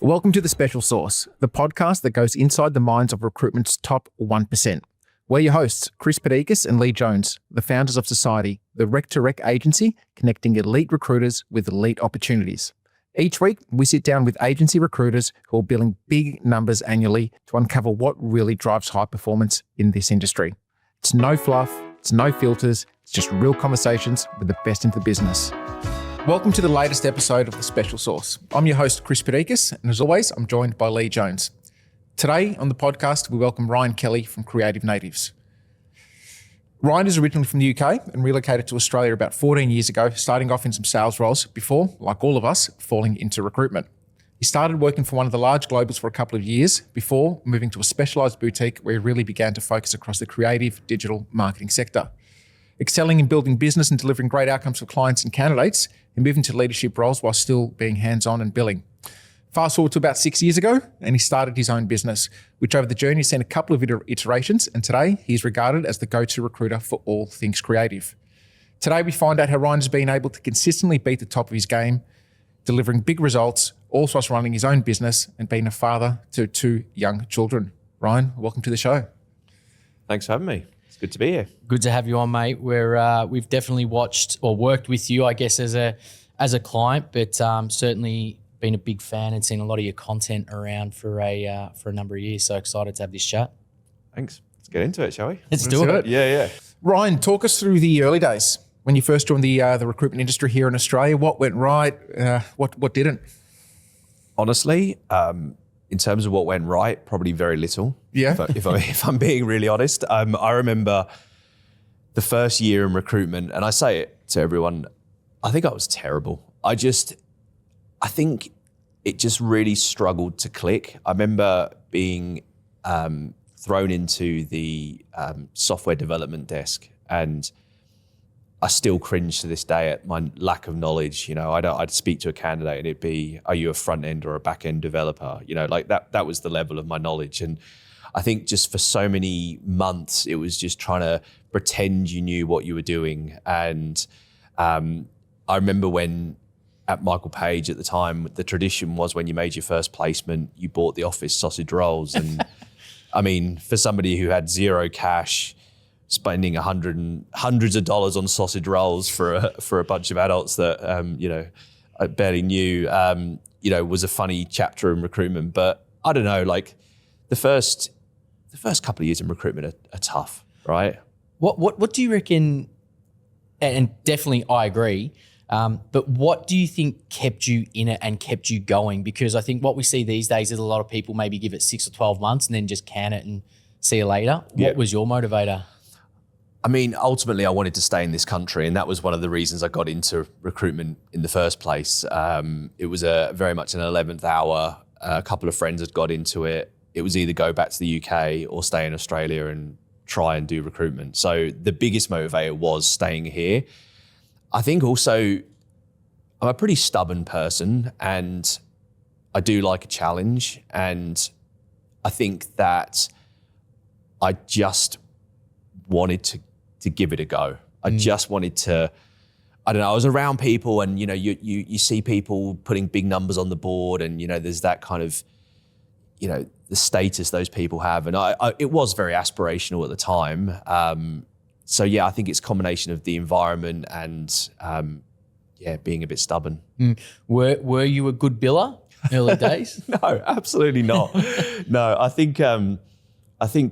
Welcome to The Special Sauce, the podcast that goes inside the minds of recruitment's top 1%. We're your hosts, Chris Pedicus and Lee Jones, the founders of Sorciety, the rec-to-rec agency connecting elite recruiters with elite opportunities. Each week, we sit down with agency recruiters who are billing big numbers annually to uncover what really drives high performance in this industry. It's no fluff, it's no filters, it's just real conversations with the best in the business. Welcome to the latest episode of The Special Sauce. I'm your host, Chris Pedicus, and as always, I'm joined by Lee Jones. Today on the podcast, we welcome Ryan Kelly from Creative Natives. Ryan is originally from the UK and relocated to Australia about 14 years ago, starting off in some sales roles before, like all of us, falling into recruitment. He started working for one of the large globals for a couple of years before moving to a specialised boutique where he really began to focus across the creative digital marketing sector. Excelling in building business and delivering great outcomes for clients and candidates, he moved into leadership roles while still being hands-on and billing. Fast forward to about 6 years ago, and he started his own business, which over the journey has seen a couple of iterations, and today he's regarded as the go-to recruiter for all things creative. Today we find out how Ryan has been able to consistently beat the top of his game, delivering big results, also whilst running his own business and being a father to 2 young children. Ryan, welcome to the show. Thanks for having me. It's good to be here. Good to have you on, mate. We've definitely watched or worked with you, I guess, as a client, but certainly been a big fan and seen a lot of your content around for a number of years. So excited to have this chat. Thanks. Let's get into it, shall we? Let's do it. Yeah. Ryan, talk us through the early days when you first joined the recruitment industry here in Australia. What went right? What didn't? Honestly, in terms of what went right, probably very little. Yeah. If I'm being really honest, I remember the first year in recruitment, and I say it to everyone, I think I was terrible. I think it just really struggled to click. I remember being thrown into the software development desk, and I still cringe to this day at my lack of knowledge. You know, I'd speak to a candidate and it'd be, are you a front end or a back end developer? You know, like that was the level of my knowledge. And I think just for so many months, it was just trying to pretend you knew what you were doing. And I remember when at Michael Page at the time, the tradition was when you made your first placement, you bought the office sausage rolls. And I mean, for somebody who had zero cash, spending hundreds of dollars on sausage rolls for a bunch of adults that I barely knew, was a funny chapter in recruitment. But I don't know, like the first couple of years in recruitment are tough, right? What do you reckon? And definitely, I agree. But what do you think kept you in it and kept you going? Because I think what we see these days is a lot of people maybe give it 6 or 12 months and then just can it and see you later. What was your motivator? I mean, ultimately, I wanted to stay in this country, and that was one of the reasons I got into recruitment in the first place. It was very much an 11th hour. A couple of friends had got into it. It was either go back to the UK or stay in Australia and try and do recruitment. So the biggest motivator was staying here. I think also I'm a pretty stubborn person, and I do like a challenge. And I think that I just wanted to give it a go. I just wanted to, I don't know, I was around people and, you see people putting big numbers on the board and, there's that kind of, the status those people have. And it was very aspirational at the time. So yeah, I think it's a combination of the environment and being a bit stubborn. Were you a good biller early days? No, absolutely not. No, I think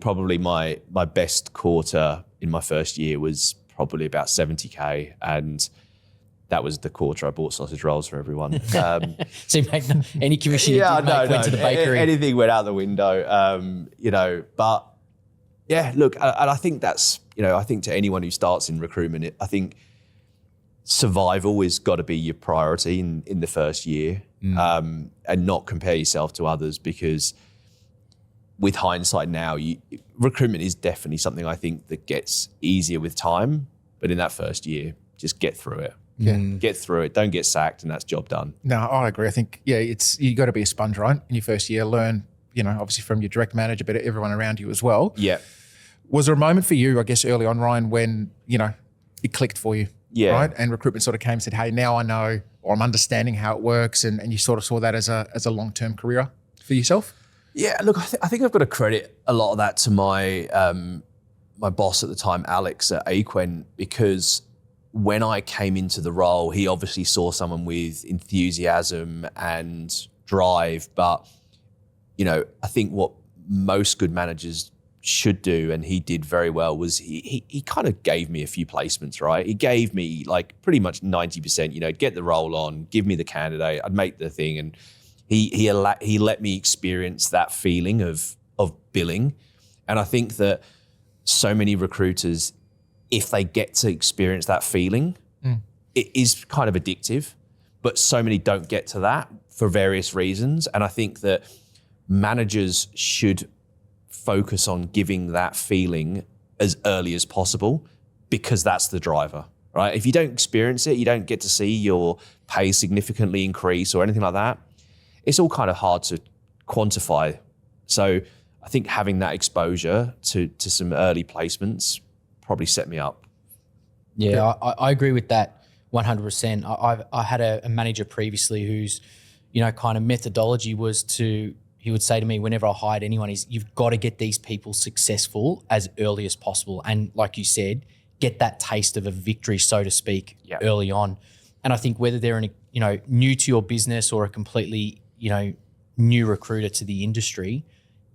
probably my best quarter in my first year was probably about 70K, and that was the quarter I bought sausage rolls for everyone. So you make any commission you did make went to the bakery? Anything went out the window, but yeah, look, and I think that's, I think to anyone who starts in recruitment, I think survival has got to be your priority in the first year, and not compare yourself to others, because with hindsight now, recruitment is definitely something I think that gets easier with time. But in that first year, just get through it. Yeah. Get through it. Don't get sacked, and that's job done. No, I agree. I think, you got to be a sponge, right? In your first year, learn, obviously from your direct manager, but everyone around you as well. Yeah. Was there a moment for you, I guess, early on, Ryan, when, it clicked for you? Yeah. right? And recruitment sort of came and said, hey, now I know, or I'm understanding how it works. And you sort of saw that as a long-term career for yourself? Yeah, look, I think I've got to credit a lot of that to my my boss at the time, Alex at Aquen, because when I came into the role, he obviously saw someone with enthusiasm and drive. But, you know, I think what most good managers should do, and he did very well, was he kind of gave me a few placements, right? He gave me like pretty much 90%, you know, get the role on, give me the candidate, I'd make the thing. And he let me experience that feeling of billing. And I think that so many recruiters, if they get to experience that feeling, it is kind of addictive, but so many don't get to that for various reasons. And I think that managers should focus on giving that feeling as early as possible, because that's the driver, right? If you don't experience it, you don't get to see your pay significantly increase or anything like that. It's all kind of hard to quantify. So I think having that exposure to some early placements probably set me up. Yeah, I agree with that 100%. I had a manager previously whose, you know, kind of methodology was he would say to me whenever I hired anyone is, you've got to get these people successful as early as possible. And like you said, get that taste of a victory, so to speak, early on. And I think whether they're new to your business or a completely, new recruiter to the industry,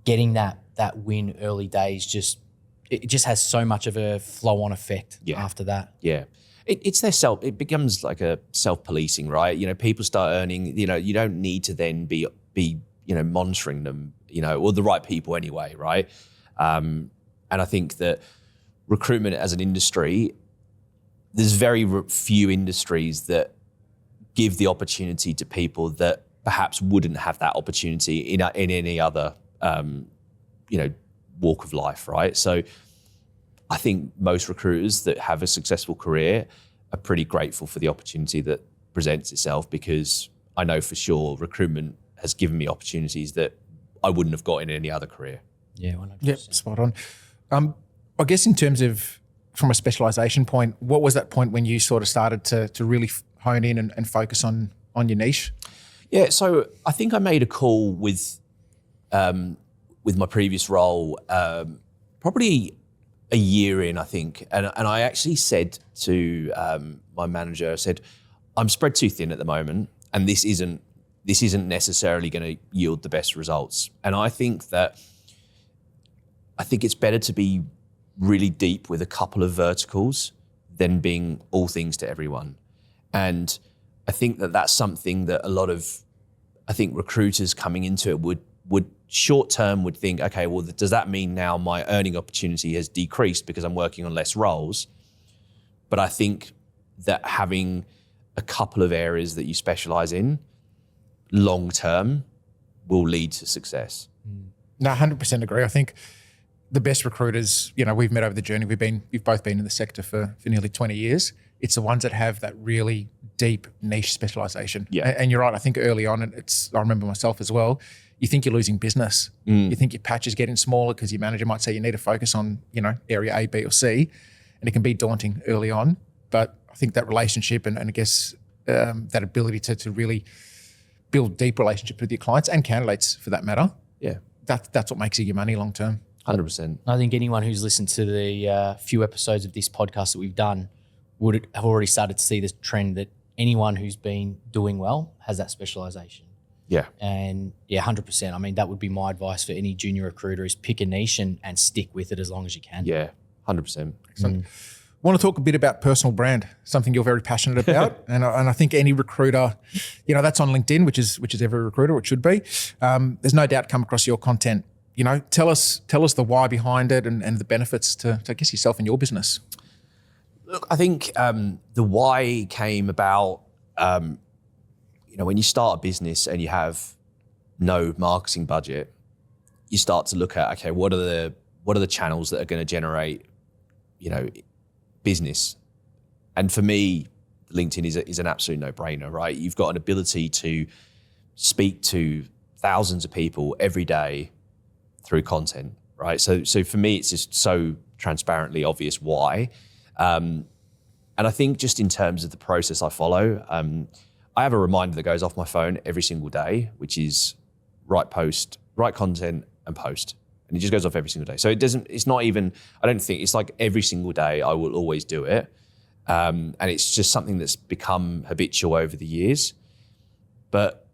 getting that win early days it just has so much of a flow-on effect after that. Yeah. It becomes like a self-policing, right? You know, people start earning, you don't need to then be monitoring them, or the right people anyway, right? And I think that recruitment as an industry, there's very few industries that give the opportunity to people that perhaps wouldn't have that opportunity in any other, walk of life, right? So I think most recruiters that have a successful career are pretty grateful for the opportunity that presents itself, because I know for sure recruitment has given me opportunities that I wouldn't have got in any other career. Yeah, 100%. Yep, spot on. I guess in terms of, from a specialisation point, what was that point when you sort of started to really hone in and focus on your niche? Yeah, so I think I made a call with my previous role, probably a year in, I think, and I actually said to my manager, I said, I'm spread too thin at the moment, and this isn't necessarily going to yield the best results. And I think it's better to be really deep with a couple of verticals than being all things to everyone. And I think that's something that a lot of, recruiters coming into it would short term would think, okay, well, does that mean now my earning opportunity has decreased because I'm working on less roles? But I think that having a couple of areas that you specialize in long term will lead to success. No, 100% agree. I think the best recruiters, we've met over the journey. We've both been in the sector for nearly 20 years. It's the ones that have that really deep niche specialisation. Yeah. And you're right. I think early on, I remember myself as well, you think you're losing business. You think your patch is getting smaller because your manager might say you need to focus on, area A, B or C. And it can be daunting early on. But I think that relationship and I guess that ability to really build deep relationships with your clients and candidates for that matter. Yeah. That's what makes you your money long term. 100%. I think anyone who's listened to the few episodes of this podcast that we've done would have already started to see this trend that anyone who's been doing well has that specialisation. Yeah. And 100%. I mean, that would be my advice for any junior recruiter is pick a niche and stick with it as long as you can. Yeah, 100%. Excellent. Want to talk a bit about personal brand, something you're very passionate about. and I think any recruiter, that's on LinkedIn, which is every recruiter, it should be. There's no doubt come across your content. Tell us the why behind it and the benefits to I guess, yourself and your business. Look, I think the why came about, when you start a business and you have no marketing budget, you start to look at, okay, what are the channels that are going to generate, business? And for me, LinkedIn is an absolute no-brainer, right? You've got an ability to speak to thousands of people every day through content, right? So for me, it's just so transparently obvious why. I think just in terms of the process I follow, I have a reminder that goes off my phone every single day, which is write post, write content and post. And it just goes off every single day. So it's not even, I don't think, it's like every single day I will always do it. And it's just something that's become habitual over the years. But,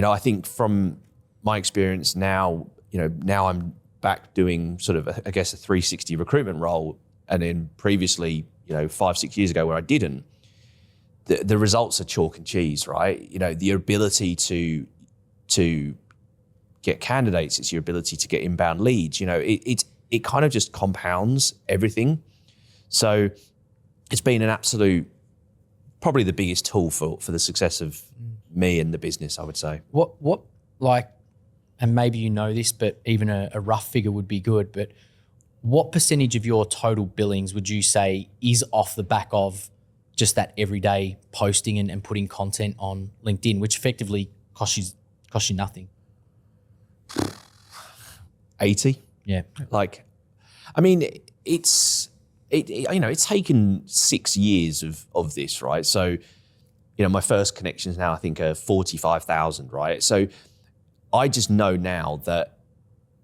I think from my experience now, now I'm back doing sort of, I guess, a 360 recruitment role. And then previously, 5-6 years ago where I didn't, the results are chalk and cheese, right? The ability to get candidates, it's your ability to get inbound leads. It kind of just compounds everything. So it's been an absolute, probably the biggest tool for the success of me and the business, I would say. What like, and maybe you know this, but even a rough figure would be good, but what percentage of your total billings would you say is off the back of just that everyday posting and putting content on LinkedIn, which effectively costs you nothing? 80. Yeah. It's taken 6 years of this, right? So, my first connections now I think are 45,000, right? So I just know now that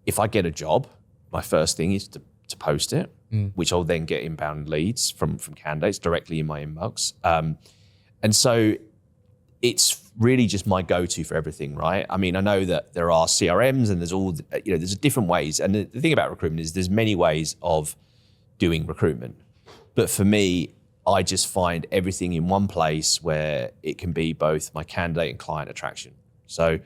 if I get a job, my first thing is to post it, which I'll then get inbound leads from candidates directly in my inbox. And so it's really just my go-to for everything, right? I know that there are CRMs and there's different ways. And the thing about recruitment is there's many ways of doing recruitment. But for me, I just find everything in one place where it can be both my candidate and client attraction. So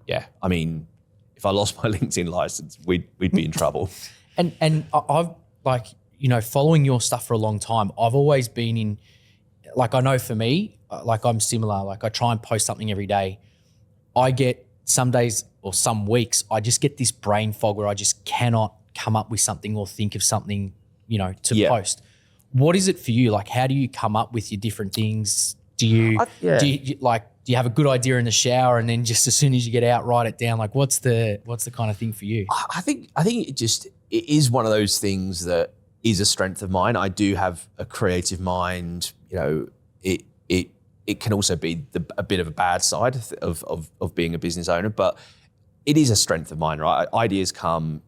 yeah, if I lost my LinkedIn license, we'd be in trouble. And I've following your stuff for a long time, I've always been in, I know for me, I'm similar, I try and post something every day. I get some days or some weeks, I just get this brain fog where I just cannot come up with something or think of something, to post. What is it for you? How do you come up with your different things? Do you have a good idea in the shower and then just as soon as you get out, write it down? What's the kind of thing for you? I think it is one of those things that is a strength of mine. I do have a creative mind. It can also be a bit of a bad side of being a business owner, but it is a strength of mine, right? Ideas come.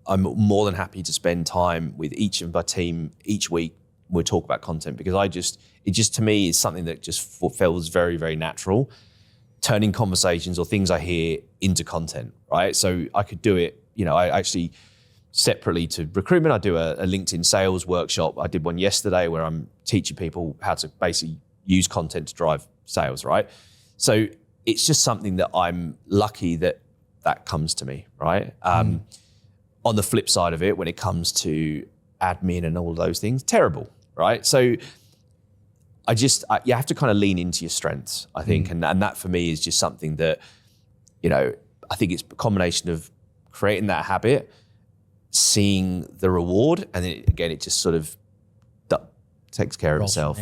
I'm more than happy to spend time with each of my team each week. We'll talk about content because it just to me is something that just feels very, very natural. Turning conversations or things I hear into content, right? So I could do it. I actually separately to recruitment, I do a LinkedIn sales workshop. I did one yesterday where I'm teaching people how to basically use content to drive sales, right? So it's just something that I'm lucky that comes to me, right? On the flip side of it, when it comes to admin and all those things, terrible, right? So you have to kind of lean into your strengths, I think. And that for me is just something that, I think it's a combination of creating that habit, seeing the reward, and then again, it just sort of takes care of itself.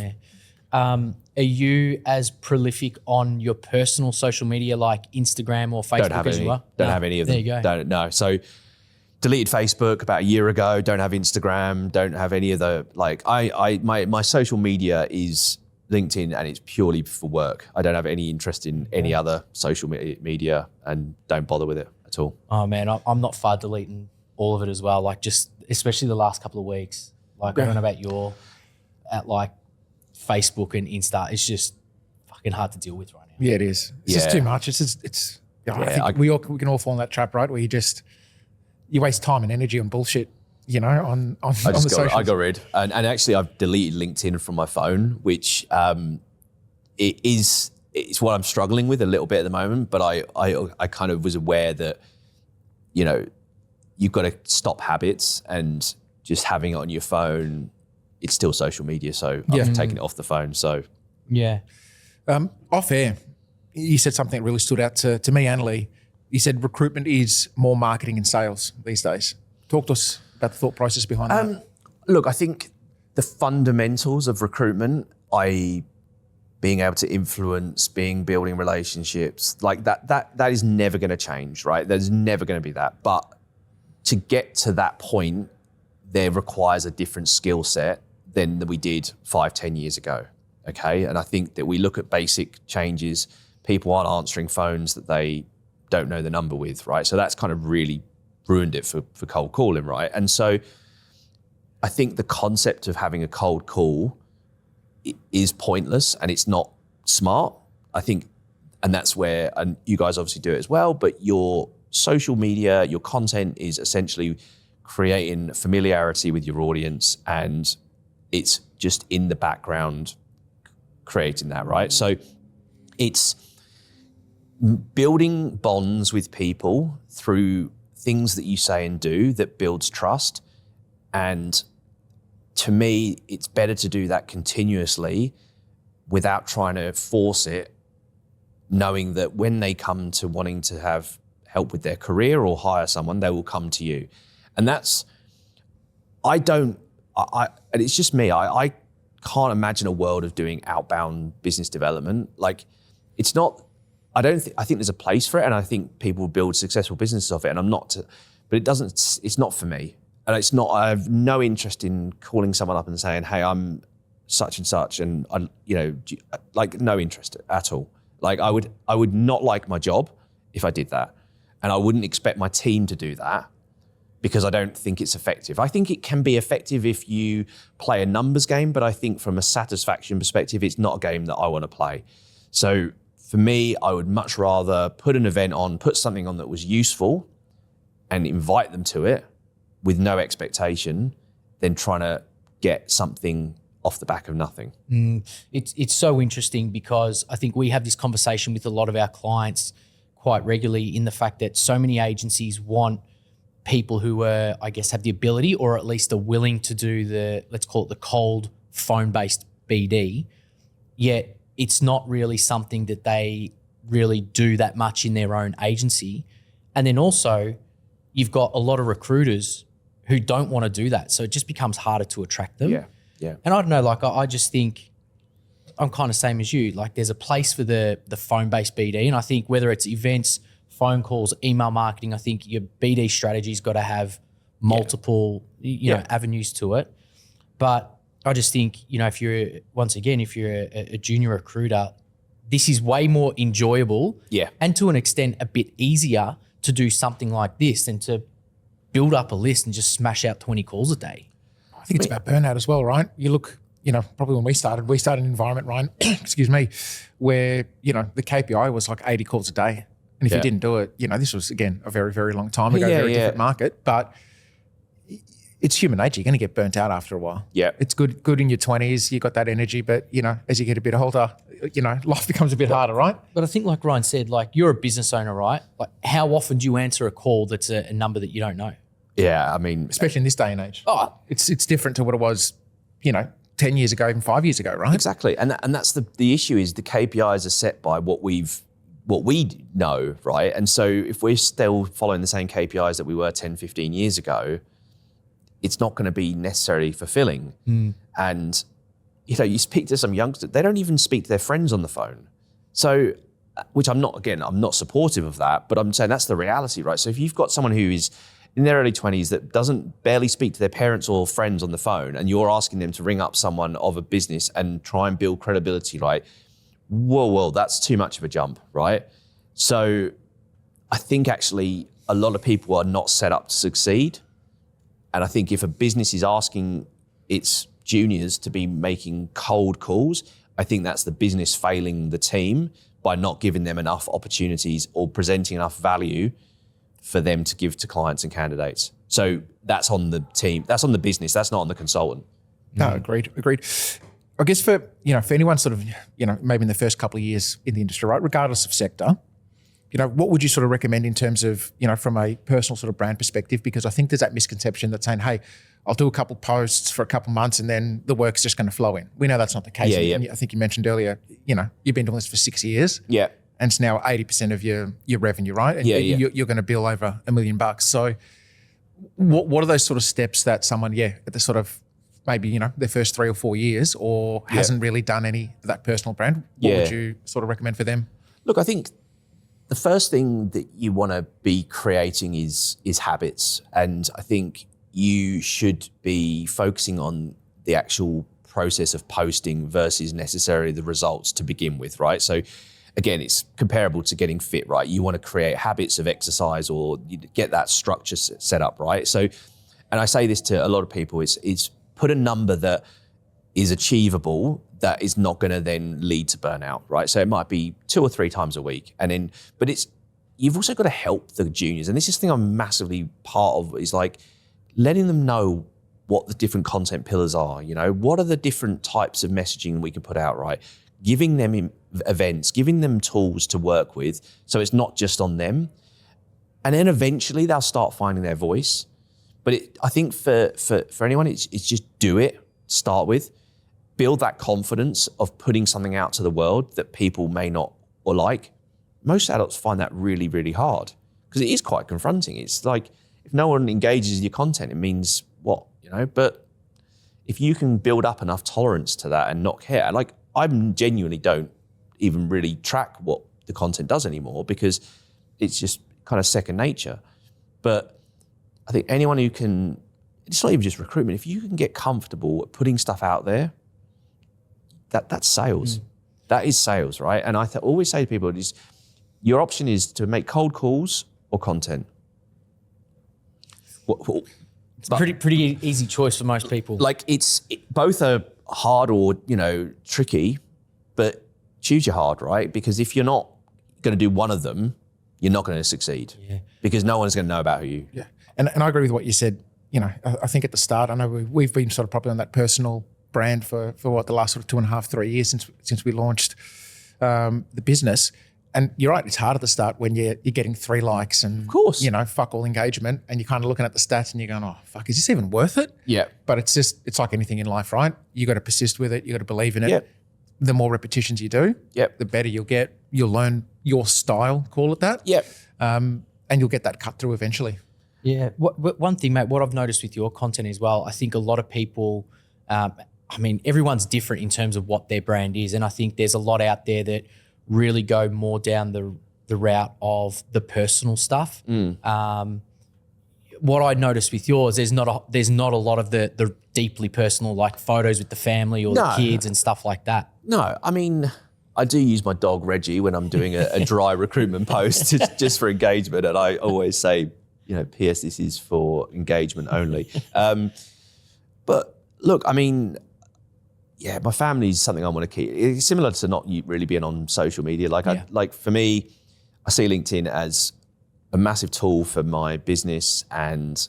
Are you as prolific on your personal social media like Instagram or Facebook as you are? Don't have any of them. There you go. No. So deleted Facebook about a year ago. Don't have Instagram. Don't have any of the my social media is LinkedIn and it's purely for work. I don't have any interest in any other social media and don't bother with it at all. Oh man, I'm not far deleting all of it as well. Just especially the last couple of weeks. I don't know about Facebook and Insta. It's just fucking hard to deal with right now. Yeah, it is. It's just too much. I think we can all fall in that trap, right? Where you waste time and energy on bullshit, on the socials. I got rid. And actually I've deleted LinkedIn from my phone, which it's what I'm struggling with a little bit at the moment. But I kind of was aware that, you've got to stop habits and just having it on your phone. It's still social media. So I've taken it off the phone. So yeah. Off air, you said something that really stood out to me and Lee. You said recruitment is more marketing and sales these days. Talk to us about the thought process behind that. Look, I think the fundamentals of recruitment, i.e. being able to influence, building relationships, that is never going to change, right? There's never going to be that. But to get to that point, there requires a different skill set than we did 5-10 years ago. Okay. And I think that we look at basic changes. People aren't answering phones that they don't know the number with, right? So that's kind of really ruined it for cold calling, right? And so I think the concept of having a cold call is pointless and it's not smart. I think, and that's where, and you guys obviously do it as well, but your social media, your content is essentially creating familiarity with your audience, and it's just in the background creating that, right? So it's building bonds with people through things that you say and do that builds trust. And to me, it's better to do that continuously without trying to force it, knowing that when they come to wanting to have help with their career or hire someone, they will come to you. And that's, and it's just me, I can't imagine a world of doing outbound business development. Like, it's not, I think there's a place for it, and I think people build successful businesses off it, and but it's not for me. And I have no interest in calling someone up and saying, hey, I'm such and such, and no interest at all. Like, I would not like my job if I did that. And I wouldn't expect my team to do that because I don't think it's effective. I think it can be effective if you play a numbers game, but I think from a satisfaction perspective, it's not a game that I want to play. So for me, I would much rather put an event on, put something on that was useful and invite them to it with no expectation than trying to get something off the back of nothing. It's so interesting because I think we have this conversation with a lot of our clients quite regularly, in the fact that so many agencies want people who are, I guess, have the ability or at least are willing to do the, let's call it the cold phone-based BD, yet it's not really something that they really do that much in their own agency. And then also you've got a lot of recruiters who don't want to do that. So it just becomes harder to attract them. Yeah. And I don't know, like I just think I'm kind of same as you. Like, there's a place for the phone-based BD, and I think whether it's events, phone calls, email marketing, I think your BD strategy's got to have multiple avenues to it. But I just think, if you're a junior recruiter, this is way more enjoyable and to an extent a bit easier to do something like this than to build up a list and just smash out 20 calls a day. I think it's about burnout as well, right? You look, probably when we started in an environment, Ryan, excuse me, where, the KPI was like 80 calls a day. And if you didn't do it, this was, again, a very, very long time ago, very different market. But it's human nature. You're going to get burnt out after a while. Yeah. It's good in your 20s. You got that energy. But, as you get a bit older, life becomes a bit harder, right? But I think like Ryan said, like, you're a business owner, right? Like, how often do you answer a call that's a number that you don't know? Yeah, I mean, especially in this day and age. Oh, it's different to what it was, 10 years ago, even 5 years ago, right? Exactly. And that's the issue is the KPIs are set by what we know, right? And so if we're still following the same KPIs that we were 10, 15 years ago, it's not going to be necessarily fulfilling. And, you speak to some youngsters, they don't even speak to their friends on the phone. So, which I'm not supportive of that, but I'm saying that's the reality, right? So if you've got someone who is in their early 20s that doesn't barely speak to their parents or friends on the phone, and you're asking them to ring up someone of a business and try and build credibility, right? Whoa, that's too much of a jump, right? So I think actually a lot of people are not set up to succeed. And I think if a business is asking its juniors to be making cold calls, I think that's the business failing the team by not giving them enough opportunities or presenting enough value for them to give to clients and candidates. So that's on the team, that's on the business, that's not on the consultant. No, agreed. I guess for anyone sort of, maybe in the first couple of years in the industry, right, regardless of sector, what would you sort of recommend in terms of, from a personal sort of brand perspective? Because I think there's that misconception that's saying, hey, I'll do a couple posts for a couple months and then the work's just going to flow in. We know that's not the case. And I think you mentioned earlier, you've been doing this for 6 years. Yeah. And it's now 80% of your revenue, right? And you're going to bill over $1 million. So what are those sort of steps that someone, at the sort of maybe, their first 3 or 4 years or hasn't really done any of that personal brand, what would you sort of recommend for them? Look, I think the first thing that you want to be creating is habits. And I think you should be focusing on the actual process of posting versus necessarily the results to begin with, right? So again, it's comparable to getting fit, right? You want to create habits of exercise or you get that structure set up, right? So, and I say this to a lot of people, it's put a number that is achievable that is not going to then lead to burnout, right? So it might be 2 or 3 times a week. And then, but you've also got to help the juniors. And this is the thing I'm massively part of, is like letting them know what the different content pillars are, what are the different types of messaging we can put out, right? Giving them events, giving them tools to work with, so it's not just on them. And then eventually they'll start finding their voice. But I think for anyone, it's just do it, start with, build that confidence of putting something out to the world that people may not or like. Most adults find that really, really hard because it is quite confronting. It's like, if no one engages with your content, it means what, But if you can build up enough tolerance to that and not care, like I genuinely don't even really track what the content does anymore because it's just kind of second nature. But I think anyone who can, it's not even just recruitment, if you can get comfortable at putting stuff out there, that's sales. That is sales, right? And I always say to people, your option is to make cold calls or content. It's a pretty easy choice for most people. Like both are hard or, tricky, but choose your hard, right? Because if you're not going to do one of them, you're not going to succeed because no one's going to know about you. Yeah. And I agree with what you said. I think at the start, I know we've been sort of probably on that personal brand for what, the last sort of 2.5, 3 years since we launched the business. And you're right, it's hard at the start when you're getting 3 likes and, of course, fuck all engagement, and you're kind of looking at the stats and you're going, oh, fuck, is this even worth it? Yeah. But it's like anything in life, right? You got to persist with it. You got to believe in it. Yep. The more repetitions you do, the better you'll get. You'll learn your style, call it that. Yep. And you'll get that cut through eventually. Yeah. One thing, mate, what I've noticed with your content as well, I think a lot of people, everyone's different in terms of what their brand is. And I think there's a lot out there that really go more down the route of the personal stuff. What I noticed with yours, there's not a lot of the deeply personal, like photos with the family or the kids and stuff like that. No, I do use my dog Reggie when I'm doing a dry recruitment post just for engagement, and I always say, P.S. this is for engagement only. But look, my family is something I want to keep. It's similar to not really being on social media. For me, I see LinkedIn as a massive tool for my business, and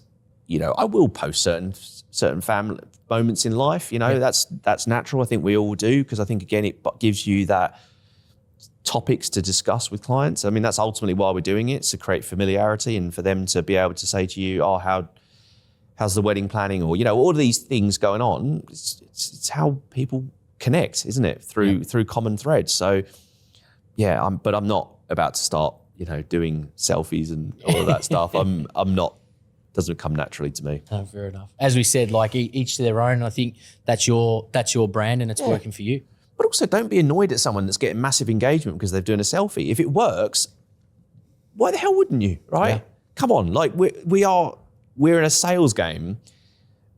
I will post certain family moments in life. That's natural. I think we all do, because I think again it gives you that topics to discuss with clients. That's ultimately why we're doing it, to create familiarity and for them to be able to say to you, "Oh, how's the wedding planning?" Or all of these things going on. It's how people connect, isn't it? Through common threads. So but I'm not about to start doing selfies and all of that stuff. I'm not. Doesn't come naturally to me. Oh, fair enough. As we said, like each to their own. I think that's your brand and it's working for you. But also, don't be annoyed at someone that's getting massive engagement because they're doing a selfie. If it works, why the hell wouldn't you? Right? Yeah. Come on, like we're in a sales game,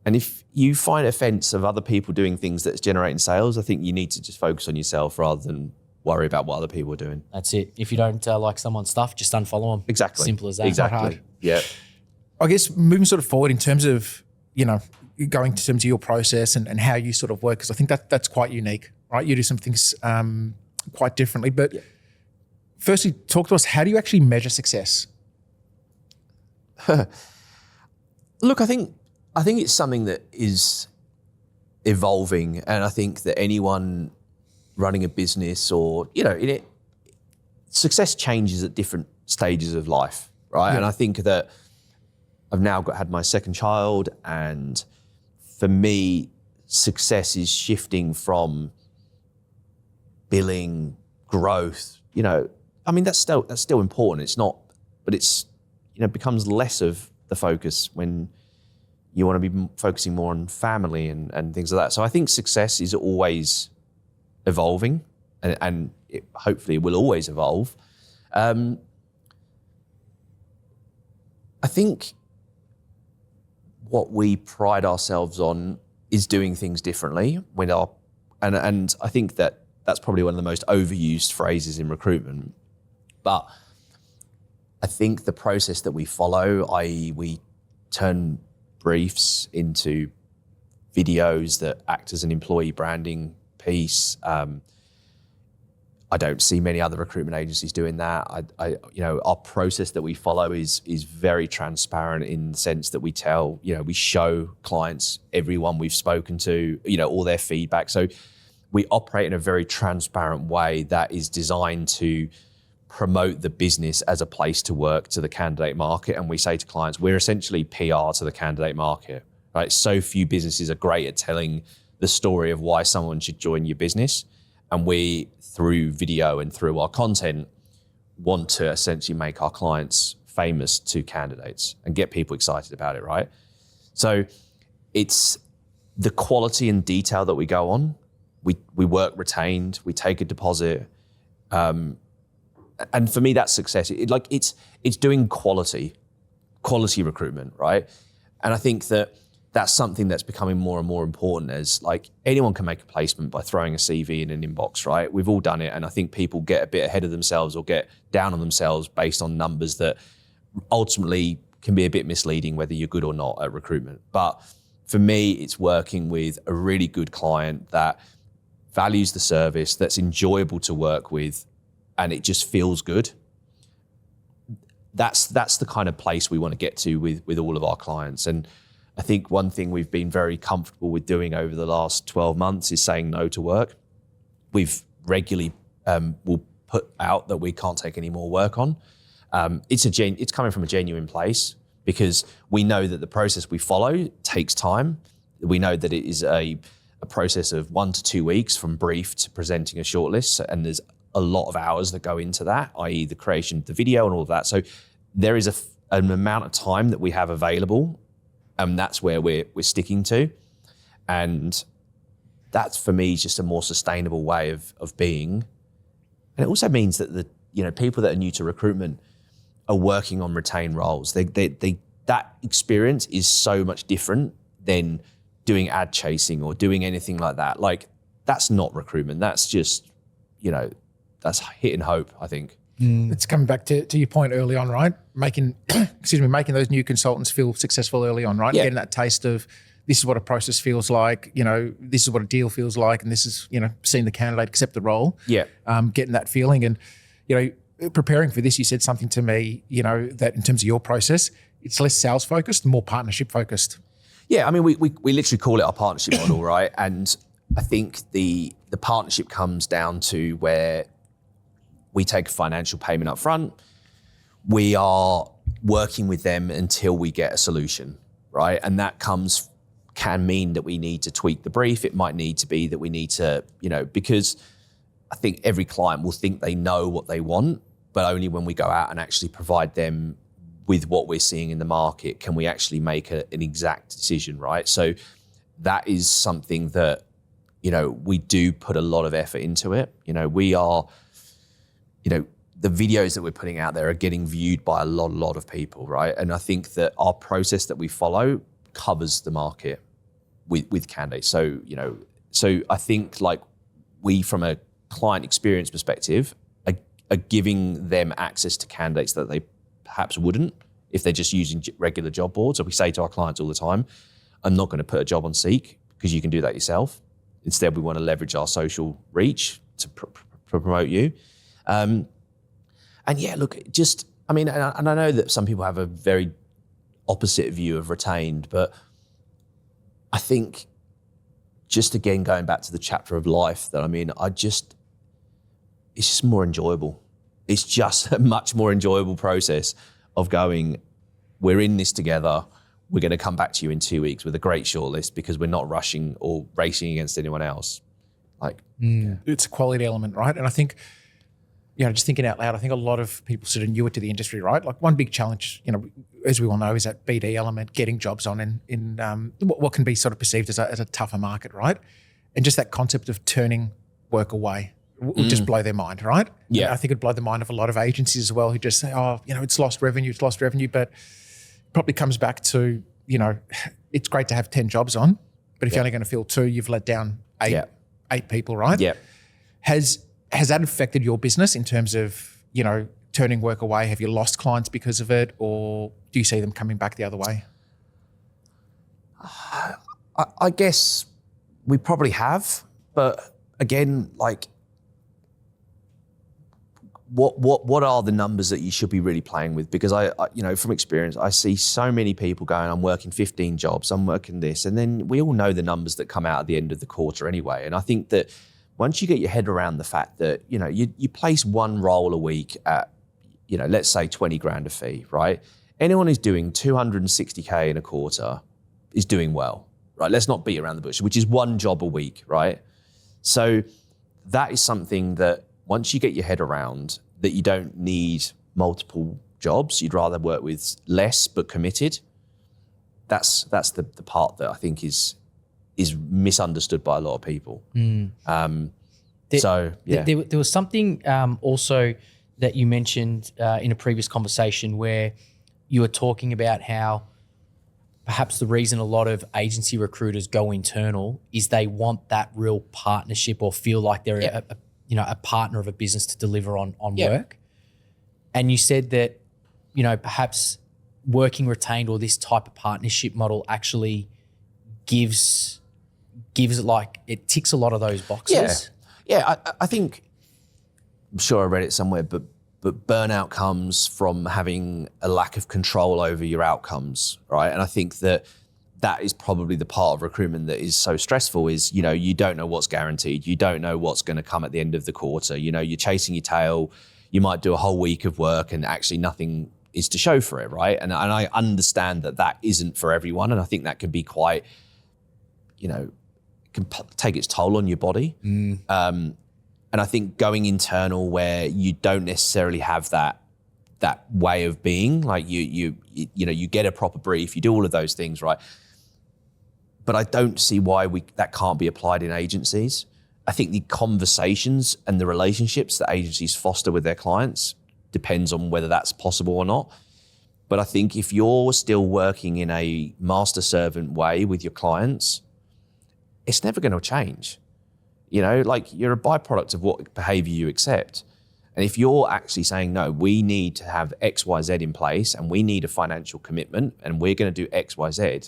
and if you find offence of other people doing things that's generating sales, I think you need to just focus on yourself rather than worry about what other people are doing. That's it. If you don't like someone's stuff, just unfollow them. Exactly. Simple as that. Exactly. Yeah. I guess moving sort of forward in terms of, going to terms of your process and how you sort of work, because I think that's quite unique, right? You do some things quite differently. But firstly, talk to us, how do you actually measure success? Look, I think it's something that is evolving, and I think that anyone running a business or, success changes at different stages of life, right? Yeah. And I think that I've now had my second child, and for me, success is shifting from billing, growth. That's still important. It's not, but it's becomes less of the focus when you want to be focusing more on family and things like that. So I think success is always evolving, and hopefully it will always evolve. I think what we pride ourselves on is doing things differently with our, and I think that that's probably one of the most overused phrases in recruitment. But I think the process that we follow, i.e. we turn briefs into videos that act as an employee branding piece. I don't see many other recruitment agencies doing that. Our process that we follow is very transparent in the sense that we tell, we show clients everyone we've spoken to, all their feedback. So we operate in a very transparent way that is designed to promote the business as a place to work to the candidate market. And we say to clients, we're essentially PR to the candidate market, right? So few businesses are great at telling the story of why someone should join your business. And we, through video and through our content, want to essentially make our clients famous to candidates and get people excited about it, right? So it's the quality and detail that we go on. We work retained, we take a deposit. And for me, that's success. It's doing quality recruitment, right? And I think that's something that's becoming more and more important as anyone can make a placement by throwing a CV in an inbox, right? We've all done it. And I think people get a bit ahead of themselves or get down on themselves based on numbers that ultimately can be a bit misleading whether you're good or not at recruitment. But for me, it's working with a really good client that values the service, that's enjoyable to work with, and it just feels good. That's the kind of place we want to get to with all of our clients. And I think one thing we've been very comfortable with doing over the last 12 months is saying no to work. We've regularly will put out that we can't take any more work on. It's coming from a genuine place because we know that the process we follow takes time. We know that it is a process of 1 to 2 weeks from brief to presenting a shortlist, and there's a lot of hours that go into that, i.e. the creation of the video and all of that. So there is an amount of time that we have available, and that's where we're sticking to. And that's, for me, just a more sustainable way of being. And it also means that the people that are new to recruitment are working on retained roles. That experience is so much different than doing ad chasing or doing anything like that. That's not recruitment. That's just, that's hit and hope, I think. It's coming back to your point early on, right? Making those new consultants feel successful early on, right? Yeah. Getting that taste of this is what a process feels like, this is what a deal feels like, and this is, seeing the candidate accept the role. Yeah. Getting that feeling. And, preparing for this, you said something to me, that in terms of your process, it's less sales focused, more partnership focused. Yeah, I mean, we literally call it our partnership model, right? And I think the partnership comes down to where we take a financial payment up front. We are working with them until we get a solution, right? And that can mean that we need to tweak the brief. It might need to be that we need to, because I think every client will think they know what they want, but only when we go out and actually provide them with what we're seeing in the market can we actually make an exact decision, right? So that is something that, we do put a lot of effort into it. We are, the videos that we're putting out there are getting viewed by a lot of people, right? And I think that our process that we follow covers the market with candidates. So, so I think we, from a client experience perspective, are giving them access to candidates that they perhaps wouldn't if they're just using regular job boards. So we say to our clients all the time, I'm not going to put a job on Seek because you can do that yourself. Instead, we want to leverage our social reach to promote you. And yeah, look, and I know that some people have a very opposite view of retained, but I think just again, going back to the chapter of life that I'm in, it's just more enjoyable. It's just a much more enjoyable process of going, we're in this together. We're going to come back to you in 2 weeks with a great shortlist because we're not rushing or racing against anyone else. It's a quality element, right? And I think, just thinking out loud, I think a lot of people sort of newer to the industry, right? One big challenge, as we all know, is that BD element, getting jobs on in what can be sort of perceived as a tougher market, right? And just that concept of turning work away will just blow their mind, right? Yeah. And I think it'd blow the mind of a lot of agencies as well who just say, it's lost revenue, but probably comes back to, it's great to have 10 jobs on, But if you're only going to fill 2, you've let down eight people, right? Yeah. Has that affected your business in terms of, turning work away? Have you lost clients because of it, or do you see them coming back the other way? I guess we probably have, but again, like, what are the numbers that you should be really playing with? Because I from experience, I see so many people going, I'm working 15 jobs, I'm working this, and then we all know the numbers that come out at the end of the quarter anyway. And I think that once you get your head around the fact that, you place one role a week at, let's say 20 grand a fee, right? Anyone who's doing 260K in a quarter is doing well, right? Let's not beat around the bush, which is one job a week, right? So that is something that once you get your head around that you don't need multiple jobs, you'd rather work with less but committed. That's the part that I think is misunderstood by a lot of people. There was something also that you mentioned in a previous conversation where you were talking about how perhaps the reason a lot of agency recruiters go internal is they want that real partnership or feel like they're a partner of a business to deliver on work. And you said that, perhaps working retained or this type of partnership model actually gives it, like, it ticks a lot of those boxes. Yeah, I think, I'm sure I read it somewhere, but burnout comes from having a lack of control over your outcomes, right? And I think that is probably the part of recruitment that is so stressful is, you don't know what's guaranteed. You don't know what's going to come at the end of the quarter. You're chasing your tail. You might do a whole week of work and actually nothing is to show for it, right? And I understand that isn't for everyone. And I think that can be quite, can take its toll on your body. And I think going internal where you don't necessarily have that way of being, like you get a proper brief, you do all of those things, right? But I don't see why that can't be applied in agencies. I think the conversations and the relationships that agencies foster with their clients depends on whether that's possible or not. But I think if you're still working in a master servant way with your clients, it's never going to change. Like, you're a byproduct of what behavior you accept. And if you're actually saying, no, we need to have X, Y, Z in place and we need a financial commitment and we're going to do X, Y, Z.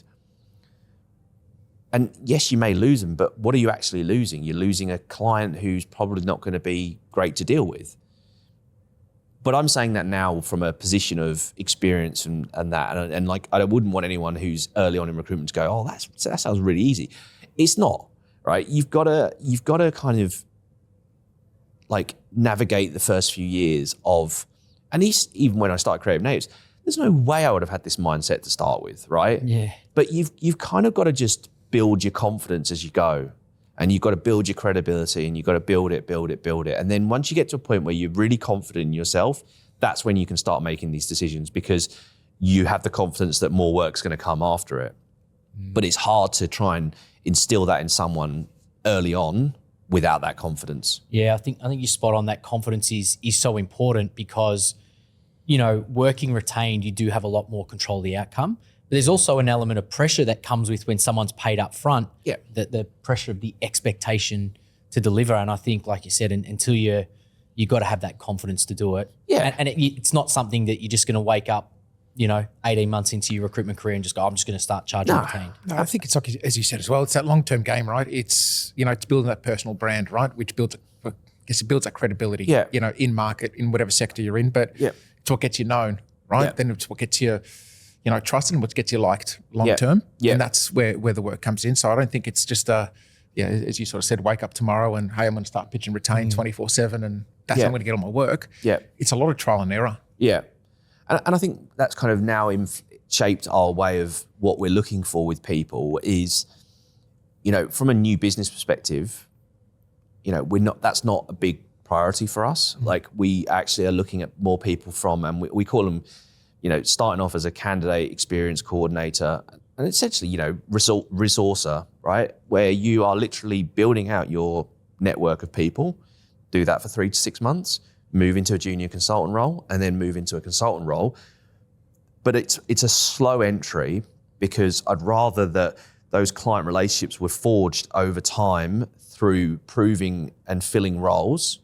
And yes, you may lose them, but what are you actually losing? You're losing a client who's probably not going to be great to deal with. But I'm saying that now from a position of experience and that. And like, I wouldn't want anyone who's early on in recruitment to go, oh, that sounds really easy. It's not. Right, you've got to kind of like navigate the first few years of, and even when I started Creative Natives, there's no way I would have had this mindset to start with, right? Yeah. But you've kind of got to just build your confidence as you go, and you've got to build your credibility, and you've got to build it, and then once you get to a point where you're really confident in yourself, that's when you can start making these decisions because you have the confidence that more work's going to come after it. But it's hard to try and instill that in someone early on without that confidence. Yeah, I think you're spot on. That confidence is so important because, working retained, you do have a lot more control of the outcome. But there's also an element of pressure that comes with when someone's paid up front. Yeah. The pressure of the expectation to deliver. And I think, like you said, until you got to have that confidence to do it. Yeah. And it's not something that you're just going to wake up 18 months into your recruitment career and just go, I'm just going to start charging retained. No, I think it's like, as you said as well, it's that long-term game, right? It's, it's building that personal brand, right? Which builds that credibility, in market, in whatever sector you're in. But it's what gets you known, right? Yeah. Then it's what gets you, trusted and what gets you liked long-term. Yeah. And that's where the work comes in. So I don't think it's just as you sort of said, wake up tomorrow and, hey, I'm going to start pitching retained 24/7 and that's how I'm going to get all my work. Yeah. It's a lot of trial and error. Yeah. And I think that's kind of now shaped our way of what we're looking for with people is, from a new business perspective, that's not a big priority for us. Like, we actually are looking at more people and we call them, starting off as a candidate experience coordinator and essentially, resourcer, right? Where you are literally building out your network of people, do that for 3 to 6 months, move into a junior consultant role, and then move into a consultant role. But it's a slow entry because I'd rather that those client relationships were forged over time through proving and filling roles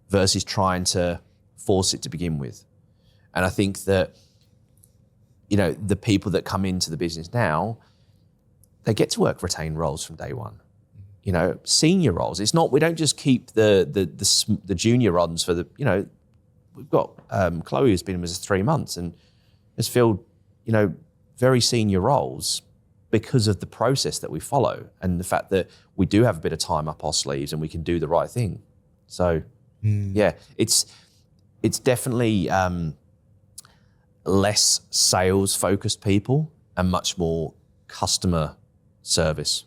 versus trying to force it to begin with. And I think that, the people that come into the business now, they get to work retained roles from day one. Senior roles. It's not, we don't just keep the junior runs for we've got Chloe who's been with us 3 months and has filled, very senior roles because of the process that we follow and the fact that we do have a bit of time up our sleeves and we can do the right thing. So yeah, it's definitely less sales focused people and much more customer service.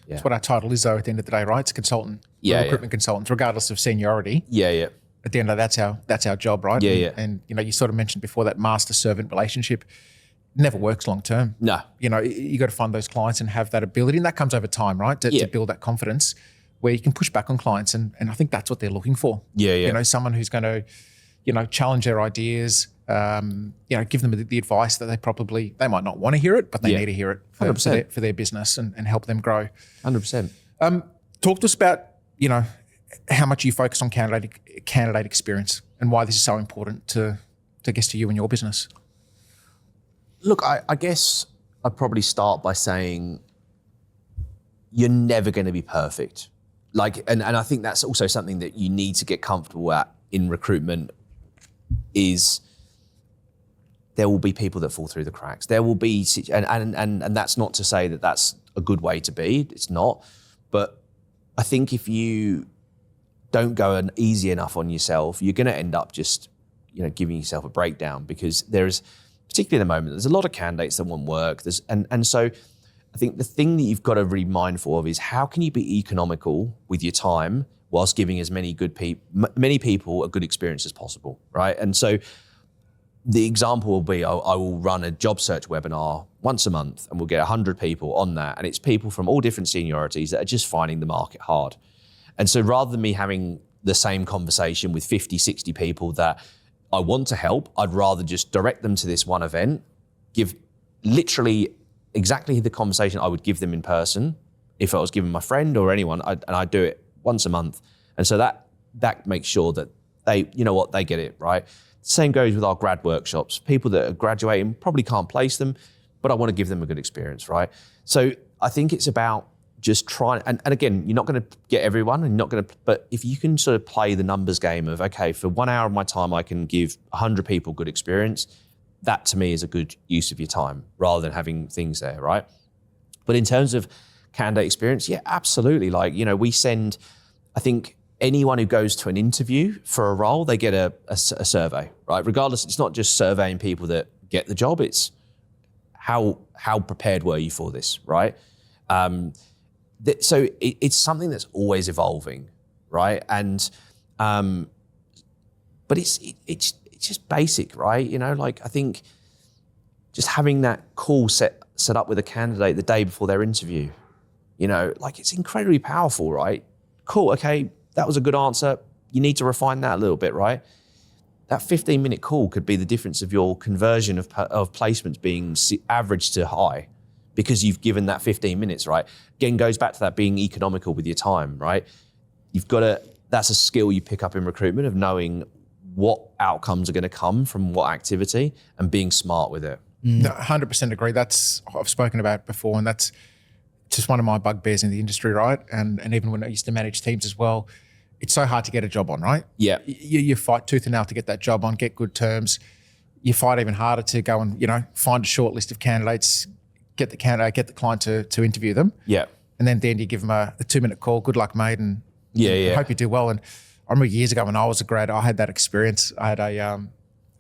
Yeah. That's what our title is though at the end of the day, right? It's a consultant. We're recruitment consultants, regardless of seniority. Yeah. At the end of the day, that's our job, right? Yeah. And you sort of mentioned before that master-servant relationship never works long term. No. You got to find those clients and have that ability, and that comes over time, right? To build that confidence where you can push back on clients, and I think that's what they're looking for. Yeah. Someone who's going to, challenge their ideas, give them the advice that they might not want to hear it, but they need to hear it for their business and help them grow. 100%. Talk to us about, how much you focus on candidate experience and why this is so important to you and your business. Look, I guess I'd probably start by saying you're never going to be perfect. And I think that's also something that you need to get comfortable at in recruitment is there will be people that fall through the cracks. There will be, and that's not to say that that's a good way to be. It's not. But I think if you don't go easy enough on yourself, you're going to end up just, giving yourself a breakdown because there's, particularly at the moment, there's a lot of candidates that want work. And so I think the thing that you've got to be mindful of is how can you be economical with your time whilst giving as many people a good experience as possible, right? And so the example will be I will run a job search webinar once a month and we'll get 100 people on that. And it's people from all different seniorities that are just finding the market hard. And so rather than me having the same conversation with 50, 60 people that I want to help, I'd rather just direct them to this one event, give literally exactly the conversation I would give them in person if I was giving my friend or anyone, and I do it once a month. And so that makes sure that they get it, right? Same goes with our grad workshops. People that are graduating probably can't place them, but I want to give them a good experience, right? So I think it's about just trying, and again, you're not going to get everyone, and you're not going to, but if you can sort of play the numbers game of, okay, for 1 hour of my time, I can give 100 people good experience, that to me is a good use of your time rather than having things there, right? But in terms of candidate experience, yeah, absolutely. We send, I think anyone who goes to an interview for a role, they get a survey, right? Regardless, it's not just surveying people that get the job, it's how prepared were you for this, right? So it's something that's always evolving, right? And but it's just basic, right? I think just having that call set up with a candidate the day before their interview, it's incredibly powerful, right? Cool, okay, that was a good answer. You need to refine that a little bit, right? That 15-minute call could be the difference of your conversion of placements being average to high, because you've given that 15 minutes, right? Again, goes back to that being economical with your time, right? That's a skill you pick up in recruitment of knowing what outcomes are going to come from what activity and being smart with it. No, 100% agree. I've spoken about it before, and that's just one of my bugbears in the industry, right? And even when I used to manage teams as well, it's so hard to get a job on, right? Yeah. You fight tooth and nail to get that job on, get good terms. You fight even harder to go and, find a short list of candidates, get the client to interview them. Yeah. And then you give them a 2-minute call. Good luck, mate. And hope you do well. And I remember years ago when I was a grad, I had that experience. I had it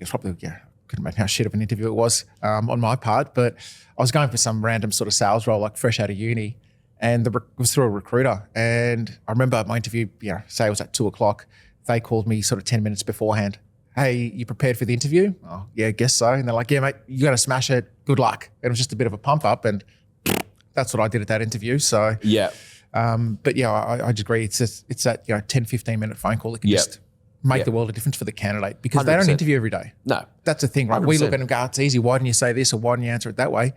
was probably, couldn't imagine how shit of an interview it was on my part, but I was going for some random sort of sales role, like fresh out of uni, and it was through a recruiter. And I remember my interview, say it was at 2:00. They called me sort of 10 minutes beforehand. Hey, you prepared for the interview? Oh, yeah, I guess so. And they're like, yeah, mate, you're going to smash it. Good luck. And it was just a bit of a pump up, and that's what I did at that interview. So, yeah. But yeah, I just agree. It's that 10, 15-minute phone call that can just make the world of difference for the candidate, because 100%. They don't interview every day. No. That's the thing, right? 100%. We look at them and go, it's easy. Why didn't you say this, or why didn't you answer it that way?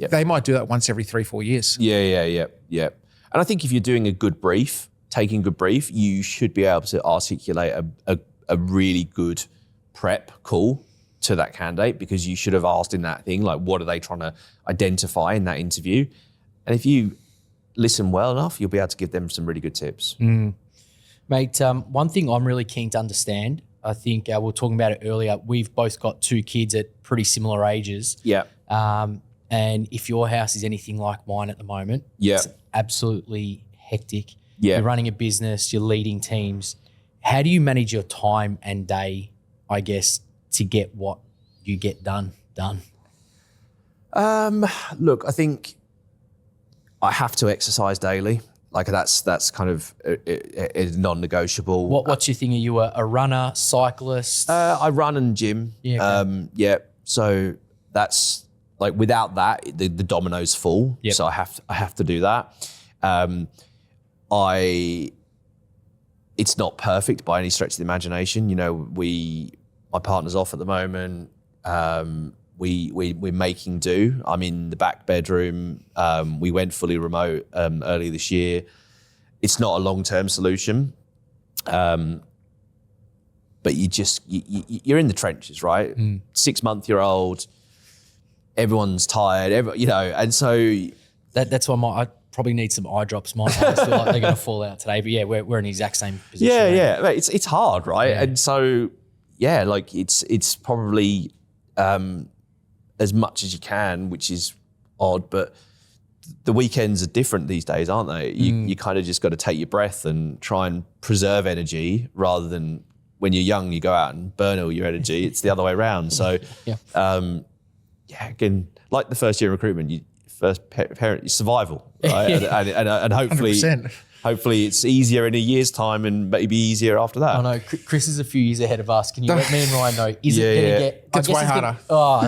they might do that once every 3-4 years. Yeah. And I think if you're doing a good brief, taking a good brief, you should be able to articulate a really good prep call to that candidate, because you should have asked in that thing, like, what are they trying to identify in that interview? And if you listen well enough, you'll be able to give them some really good tips. Mate, one thing I'm really keen to understand, I think we were talking about it earlier, we've both got 2 kids at pretty similar ages. Yeah. And if your house is anything like mine at the moment, it's absolutely hectic. Yeah. You're running a business, you're leading teams. How do you manage your time and day, I guess, to get what you get done? Look, I think I have to exercise daily. Like that's kind of a non-negotiable. What's your thing? Are you a runner, cyclist? I run and gym. Yeah. Okay. So that's like, without that, the dominoes fall. Yep. So I have to do that. It's not perfect by any stretch of the imagination. You know, my partner's off at the moment. We're making do. I'm in the back bedroom. We went fully remote earlier this year. It's not a long-term solution, but you're in the trenches, right? 6-month-year-old, everyone's tired, and so that's why I probably need some eye drops. My eyes feel like they're going to fall out today. But yeah, we're in the exact same position. Yeah. Mate, it's hard, right? Yeah. And so like it's probably as much as you can, which is odd, but the weekends are different these days, aren't they? You kind of just got to take your breath and try and preserve energy, rather than when you're young, you go out and burn all your energy. It's the other way around. So, again, like the first year of recruitment, first parent, survival, right? and hopefully, 100%. Hopefully it's easier in a year's time, and maybe easier after that. I know Chris is a few years ahead of us. Can you let me and Ryan know? Is it going to get? It's way harder.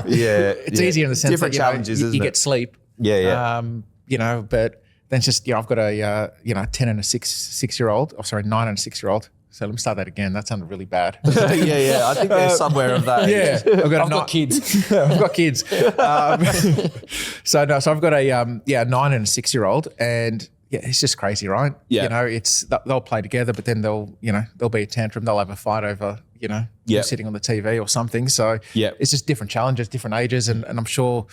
It's easier in the sense different that challenges. You get sleep. Yeah. But then it's just I've got a 10 and a 6-year-old. Oh, sorry, 9 and a 6-year-old. So let me start that again. That sounded really bad. I think there's somewhere of that. Yeah, I've got kids. I've got kids. So I've got a 9 and a 6-year-old, and it's just crazy, right? Yeah. They'll play together, but then there'll be a tantrum. They'll have a fight over who's sitting on the TV or something. So it's just different challenges, different ages, and I'm sure.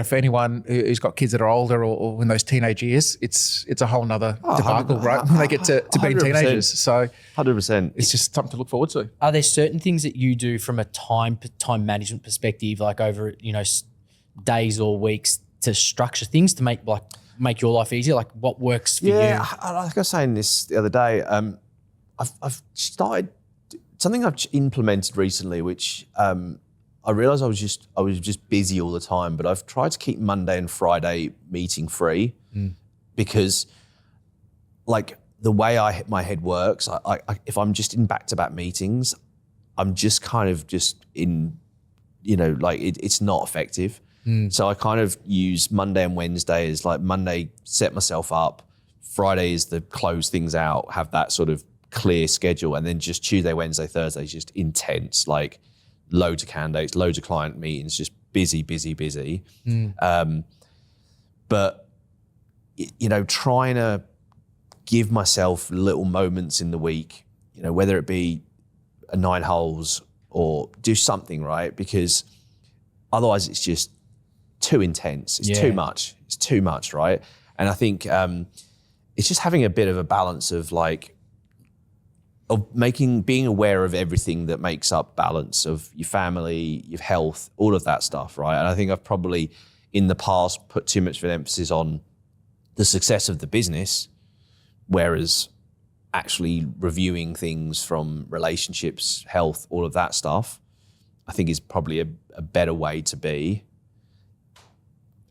For anyone who's got kids that are older or in those teenage years, it's a whole nother debacle, right? When they get to be teenagers. So 100%. It's just something to look forward to. Are there certain things that you do from a time management perspective, like over days or weeks, to structure things to make your life easier? Like what works for you? Yeah, like I was saying this the other day, I've started something I've implemented recently, which I realised I was just busy all the time, but I've tried to keep Monday and Friday meeting free, because like the way my head works, I if I'm just in back-to-back meetings, I'm just kind of just in, it's not effective. So I kind of use Monday and Wednesday as like Monday, set myself up, Friday is the close things out, have that sort of clear schedule, and then just Tuesday, Wednesday, Thursday is just intense, like loads of candidates, loads of client meetings, just busy. But trying to give myself little moments in the week, whether it be a 9 holes or do something, right? Because otherwise it's just too intense. It's too much. It's too much, right? And I think it's just having a bit of a balance of being aware of everything that makes up balance of your family, your health, all of that stuff, right? And I think I've probably in the past put too much of an emphasis on the success of the business, whereas actually reviewing things from relationships, health, all of that stuff, I think is probably a better way to be,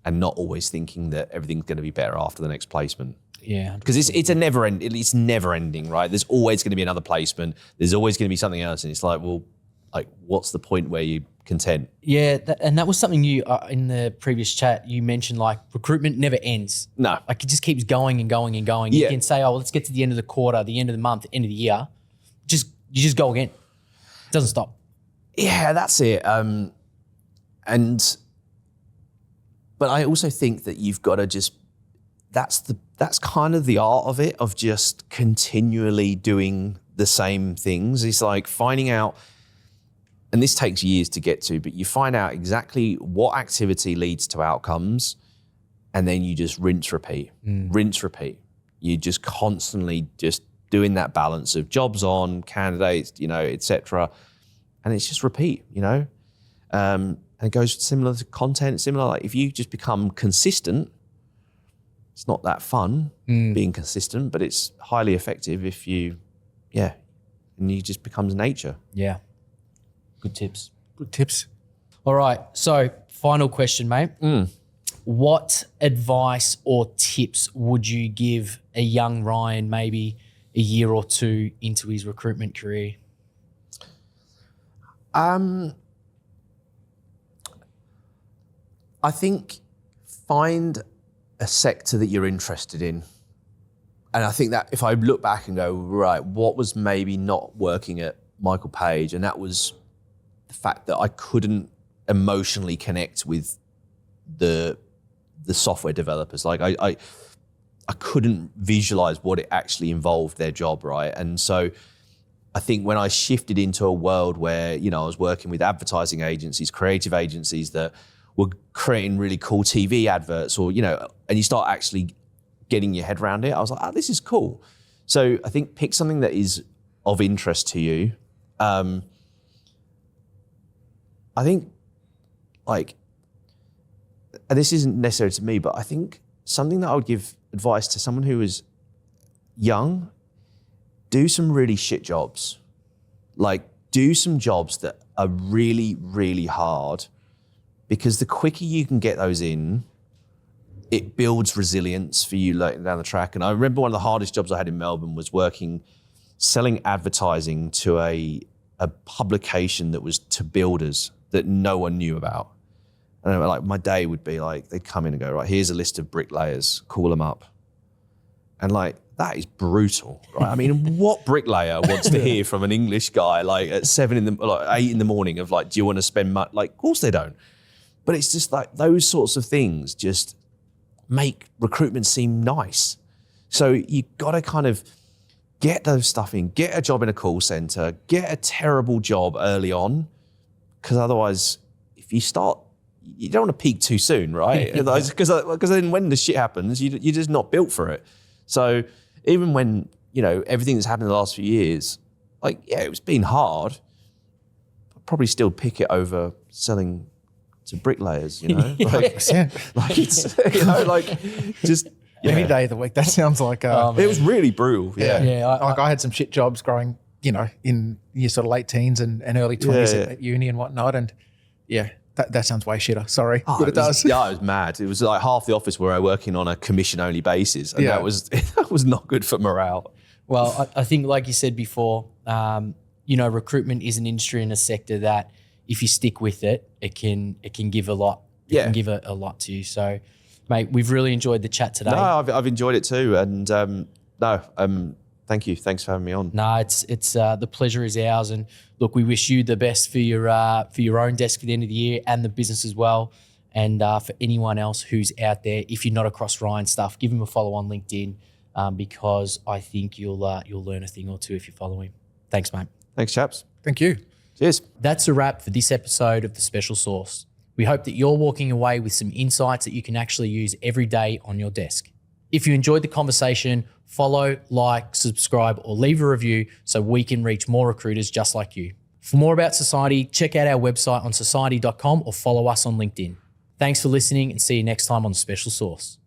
and not always thinking that everything's going to be better after the next placement. Yeah, because it's never ending, right? There's always going to be another placement. There's always going to be something else, and it's like, well, like, what's the point where you're content? Yeah, and that was something you in the previous chat you mentioned. Like recruitment never ends. No, like it just keeps going and going and going. You can say, oh, well, let's get to the end of the quarter, the end of the month, end of the year. You just go again. It doesn't stop. Yeah, that's it. But But I also think that you've got to just, that's kind of the art of it, of just continually doing the same things. It's like finding out, and this takes years to get to, but you find out exactly what activity leads to outcomes, and then you just rinse, repeat. You just constantly just doing that balance of jobs on, candidates, et cetera. And it's just repeat, and it goes similar to content, similar, like if you just become consistent, it's not that fun being consistent, but it's highly effective if you, and you just becomes nature. Yeah. Good tips. Good tips. All right. So final question, mate. What advice or tips would you give a young Ryan maybe a year or two into his recruitment career? I think find a sector that you're interested in. And I think that if I look back and go, right, what was maybe not working at Michael Page? And that was the fact that I couldn't emotionally connect with the software developers. Like I couldn't visualize what it actually involved, their job, right? And so I think when I shifted into a world where, I was working with advertising agencies, creative agencies that were creating really cool TV adverts or, and you start actually getting your head around it, I was like, this is cool. So I think pick something that is of interest to you. I think and this isn't necessary to me, but I think something that I would give advice to someone who is young, do some really shit jobs. Like do some jobs that are really, really hard, because the quicker you can get those in, it builds resilience for you later down the track. And I remember one of the hardest jobs I had in Melbourne was selling advertising to a publication that was to builders that no one knew about. And like my day would be like, they'd come in and go, right, here's a list of bricklayers, call them up. And like, that is brutal, right? I mean, what bricklayer wants to hear from an English guy like at 8 in the morning of like, do you want to spend money? Like, of course they don't. But it's just like those sorts of things just make recruitment seem nice. So you got to kind of get those stuff in, get a job in a call center, get a terrible job early on, because otherwise, if you start, you don't want to peak too soon, right? Because then when the shit happens, you're just not built for it. So even when, everything that's happened in the last few years, it's been hard, I'd probably still pick it over selling to bricklayers, Any day of the week. That sounds like it was really brutal. I had some shit jobs growing, in your sort of late teens and early 20s at uni and whatnot. And that sounds way shitter. Sorry, but it does. Yeah, it was mad. It was like half the office were working on a commission only basis, and that was not good for morale. Well, I think, like you said before, recruitment is an industry and a sector that, if you stick with it, it can give a lot. It can give a lot to you. So, mate, we've really enjoyed the chat today. No, I've enjoyed it too, and thank you. Thanks for having me on. No, it's the pleasure is ours, and look, we wish you the best for your own desk for the end of the year and the business as well. And for anyone else who's out there, if you're not across Ryan's stuff, give him a follow on LinkedIn, because I think you'll learn a thing or two if you follow him. Thanks, mate. Thanks, chaps. Thank you. Cheers. That's a wrap for this episode of The Special Sauce. We hope that you're walking away with some insights that you can actually use every day on your desk. If you enjoyed the conversation, follow, like, subscribe, or leave a review so we can reach more recruiters just like you. For more about Sorciety, check out our website on society.com or follow us on LinkedIn. Thanks for listening, and see you next time on The Special Sauce.